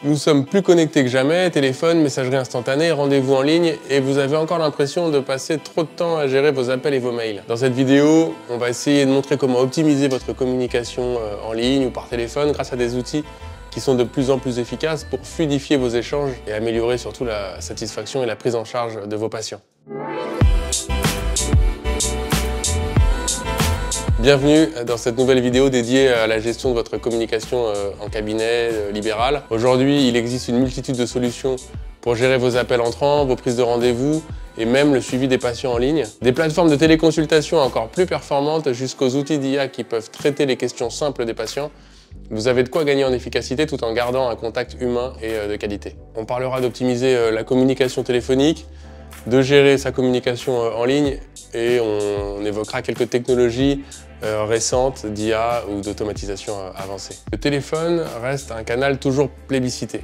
Nous sommes plus connectés que jamais, téléphone, messagerie instantanée, rendez-vous en ligne et vous avez encore l'impression de passer trop de temps à gérer vos appels et vos mails. Dans cette vidéo, on va essayer de montrer comment optimiser votre communication en ligne ou par téléphone grâce à des outils qui sont de plus en plus efficaces pour fluidifier vos échanges et améliorer surtout la satisfaction et la prise en charge de vos patients. Bienvenue dans cette nouvelle vidéo dédiée à la gestion de votre communication en cabinet libéral. Aujourd'hui, il existe une multitude de solutions pour gérer vos appels entrants, vos prises de rendez-vous et même le suivi des patients en ligne. Des plateformes de téléconsultation encore plus performantes jusqu'aux outils d'IA qui peuvent traiter les questions simples des patients. Vous avez de quoi gagner en efficacité tout en gardant un contact humain et de qualité. On parlera d'optimiser la communication téléphonique, de gérer sa communication en ligne et on évoquera quelques technologies récentes d'IA ou d'automatisation avancée. Le téléphone reste un canal toujours plébiscité.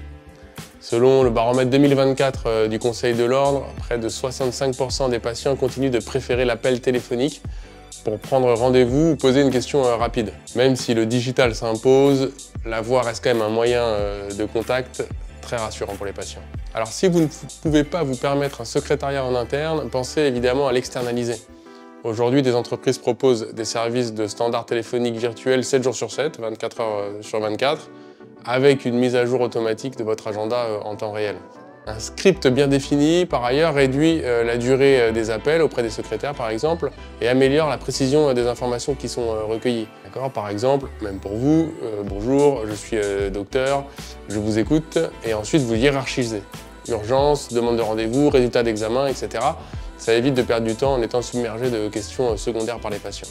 Selon le baromètre 2024 du Conseil de l'Ordre, près de 65% des patients continuent de préférer l'appel téléphonique pour prendre rendez-vous ou poser une question rapide. Même si le digital s'impose, la voix reste quand même un moyen de contact très rassurant pour les patients. Alors si vous ne pouvez pas vous permettre un secrétariat en interne, pensez évidemment à l'externaliser. Aujourd'hui, des entreprises proposent des services de standard téléphonique virtuel 7 jours sur 7, 24 heures sur 24, avec une mise à jour automatique de votre agenda en temps réel. Un script bien défini, par ailleurs, réduit la durée des appels auprès des secrétaires, par exemple, et améliore la précision des informations qui sont recueillies. Par exemple, même pour vous, bonjour, je suis docteur, je vous écoute, et ensuite vous hiérarchisez. Urgence, demande de rendez-vous, résultat d'examen, etc. Ça évite de perdre du temps en étant submergé de questions secondaires par les patients.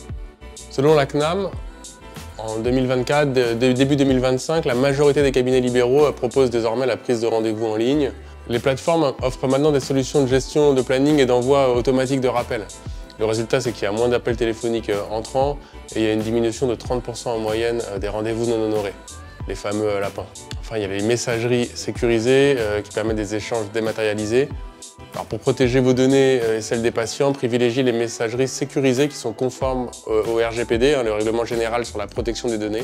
Selon la CNAM, en 2024, début 2025, la majorité des cabinets libéraux proposent désormais la prise de rendez-vous en ligne. Les plateformes offrent maintenant des solutions de gestion de planning et d'envoi automatique de rappel. Le résultat, c'est qu'il y a moins d'appels téléphoniques entrants et il y a une diminution de 30% en moyenne des rendez-vous non honorés, les fameux lapins. Enfin, il y a les messageries sécurisées qui permettent des échanges dématérialisés. Alors, pour protéger vos données et celles des patients, privilégiez les messageries sécurisées qui sont conformes au RGPD, le règlement général sur la protection des données.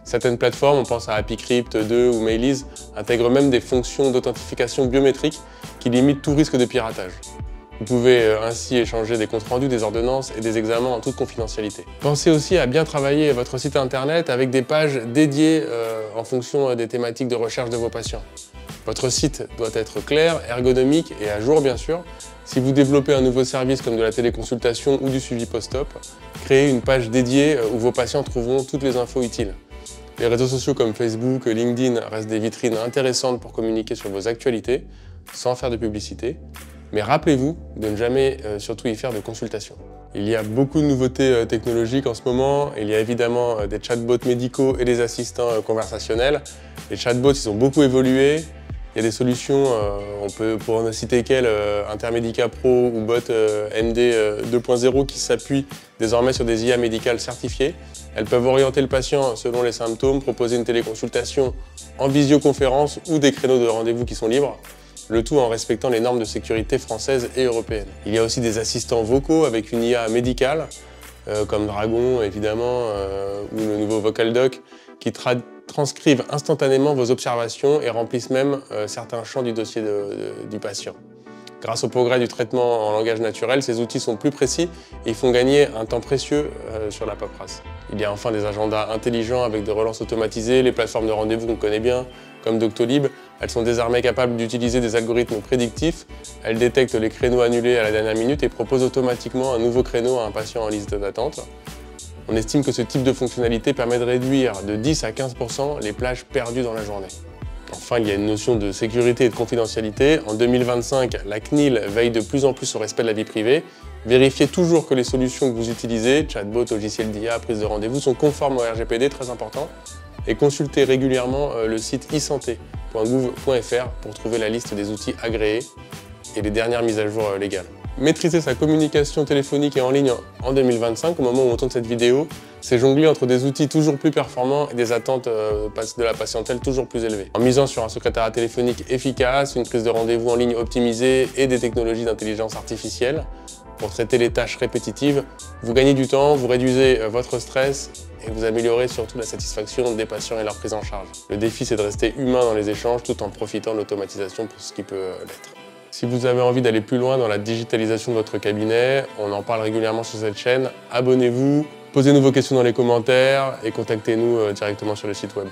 Certaines plateformes, on pense à HappyCrypt 2 ou Mailiz, intègrent même des fonctions d'authentification biométrique qui limitent tout risque de piratage. Vous pouvez ainsi échanger des comptes rendus, des ordonnances et des examens en toute confidentialité. Pensez aussi à bien travailler votre site internet avec des pages dédiées en fonction des thématiques de recherche de vos patients. Votre site doit être clair, ergonomique et à jour bien sûr. Si vous développez un nouveau service comme de la téléconsultation ou du suivi post-op, créez une page dédiée où vos patients trouveront toutes les infos utiles. Les réseaux sociaux comme Facebook, LinkedIn restent des vitrines intéressantes pour communiquer sur vos actualités, sans faire de publicité. Mais rappelez-vous de ne jamais surtout y faire de consultation. Il y a beaucoup de nouveautés technologiques en ce moment. Il y a évidemment des chatbots médicaux et des assistants conversationnels. Les chatbots, ils ont beaucoup évolué. Il y a des solutions, on peut pour ne citer qu'elles, Intermedica Pro ou Bot MD 2.0 qui s'appuient désormais sur des IA médicales certifiées. Elles peuvent orienter le patient selon les symptômes, proposer une téléconsultation en visioconférence ou des créneaux de rendez-vous qui sont libres, le tout en respectant les normes de sécurité françaises et européennes. Il y a aussi des assistants vocaux avec une IA médicale, comme Dragon évidemment, ou le nouveau VocalDoc, qui transcrivent instantanément vos observations et remplissent même certains champs du dossier du patient. Grâce au progrès du traitement en langage naturel, ces outils sont plus précis et ils font gagner un temps précieux sur la paperasse. Il y a enfin des agendas intelligents avec des relances automatisées, les plateformes de rendez-vous qu'on connaît bien, comme Doctolib. Elles sont désormais capables d'utiliser des algorithmes prédictifs. Elles détectent les créneaux annulés à la dernière minute et proposent automatiquement un nouveau créneau à un patient en liste d'attente. On estime que ce type de fonctionnalité permet de réduire de 10 à 15% les plages perdues dans la journée. Enfin, il y a une notion de sécurité et de confidentialité. En 2025, la CNIL veille de plus en plus au respect de la vie privée. Vérifiez toujours que les solutions que vous utilisez, chatbot, logiciel d'IA, prise de rendez-vous, sont conformes au RGPD, très important. Et consultez régulièrement le site e-santé.gouv.fr pour trouver la liste des outils agréés et les dernières mises à jour légales. Maîtriser sa communication téléphonique et en ligne en 2025, au moment où on tourne cette vidéo, c'est jongler entre des outils toujours plus performants et des attentes de la patientèle toujours plus élevées. En misant sur un secrétariat téléphonique efficace, une prise de rendez-vous en ligne optimisée et des technologies d'intelligence artificielle, pour traiter les tâches répétitives. Vous gagnez du temps, vous réduisez votre stress et vous améliorez surtout la satisfaction des patients et leur prise en charge. Le défi, c'est de rester humain dans les échanges tout en profitant de l'automatisation pour ce qui peut l'être. Si vous avez envie d'aller plus loin dans la digitalisation de votre cabinet, on en parle régulièrement sur cette chaîne, abonnez-vous, posez-nous vos questions dans les commentaires et contactez-nous directement sur le site web.